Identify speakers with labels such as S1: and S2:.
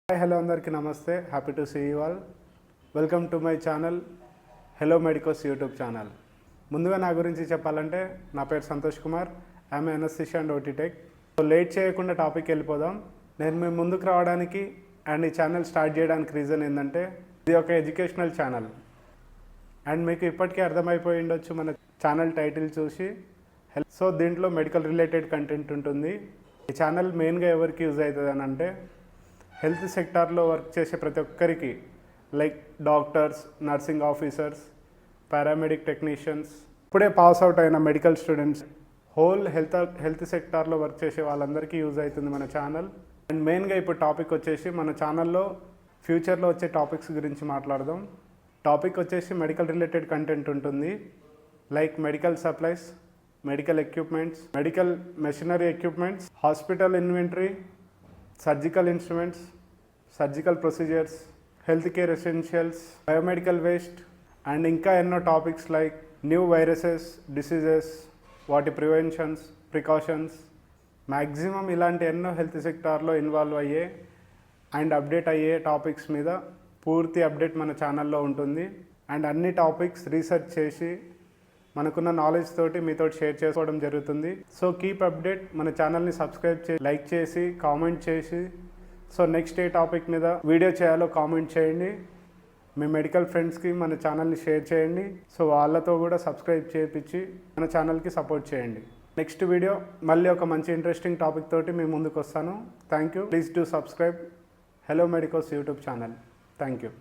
S1: Hi hello అందరికీ నమస్తే. Happy to see you all. Welcome to my channel hello medicos YouTube channel. ముందుగా నా గురించి చెప్పాలంటే నా పేరు Santosh Kumar. I'm anaesthesia and OT tech. So late చేయకుండా టాపిక్ వెళ్ళిపోదాం. నేను మీ ముందుకు రావడానికి అండ్ ఈ ఛానల్ స్టార్ట్ చేయడానికి రీజన్ ఏంటంటే ఇది ఒక ఎడ్యుకేషనల్ ఛానల్. అండ్ మీకు ఇప్పటికే అర్థమైపోయి ఉండొచ్చు మన ఛానల్ టైటిల్ చూసి. సో దీంట్లో మెడికల్ రిలేటెడ్ కంటెంట్ ఉంటుంది. ఈ ఛానల్ మెయిన్గా ఎవరికి యూజ్ అవుతుంది అని అంటే హెల్త్ సెక్టార్లో వర్క్ చేసే ప్రతి ఒక్కరికి, like doctors, nursing officers, paramedic technicians, ఇప్పుడే పాస్ అవుట్ అయిన మెడికల్ స్టూడెంట్స్, హోల్ హెల్త్ సెక్టార్లో వర్క్ చేసే వాళ్ళందరికీ యూజ్ అవుతుంది మన ఛానల్. అండ్ మెయిన్గా ఇప్పుడు టాపిక్ వచ్చేసి మన ఛానల్లో ఫ్యూచర్లో వచ్చే టాపిక్స్ గురించి మాట్లాడదాం. టాపిక్ వచ్చేసి మెడికల్ రిలేటెడ్ కంటెంట్ ఉంటుంది, like medical supplies, medical equipments, medical machinery equipments, hospital inventory, surgical instruments, surgical procedures, health care essentials, biomedical waste and ఇంకా ఎన్నో topics like new viruses, diseases, వాటి ప్రివెన్షన్స్, ప్రికాషన్స్, మ్యాక్సిమం ఇలాంటి ఎన్నో health సెక్టార్లో involve అయ్యే and update అయ్యే topics మీద పూర్తి అప్డేట్ మన ఛానల్లో ఉంటుంది. అండ్ అన్ని టాపిక్స్ రీసెర్చ్ చేసి మనకున్న నాలెడ్జ్ తోటి మీతో షేర్ చేసుకోవడం జరుగుతుంది. So keep update. మన ఛానల్ని సబ్స్క్రైబ్ చేసి, లైక్ చేసి, కామెంట్ చేసి, సో నెక్స్ట్ ఏ టాపిక్ మీద వీడియో చేయాలో కామెంట్ చేయండి. మీ మెడికల్ ఫ్రెండ్స్కి మన ఛానల్ని షేర్ చేయండి. సో వాళ్ళతో కూడా సబ్స్క్రైబ్ చేయించి మన ఛానల్కి సపోర్ట్ చేయండి. నెక్స్ట్ వీడియో మళ్ళీ ఒక మంచి ఇంట్రెస్టింగ్ టాపిక్ తోటి మీ ముందుకు వస్తాను. Thank you. Please do subscribe hello medicos YouTube channel. Thank you.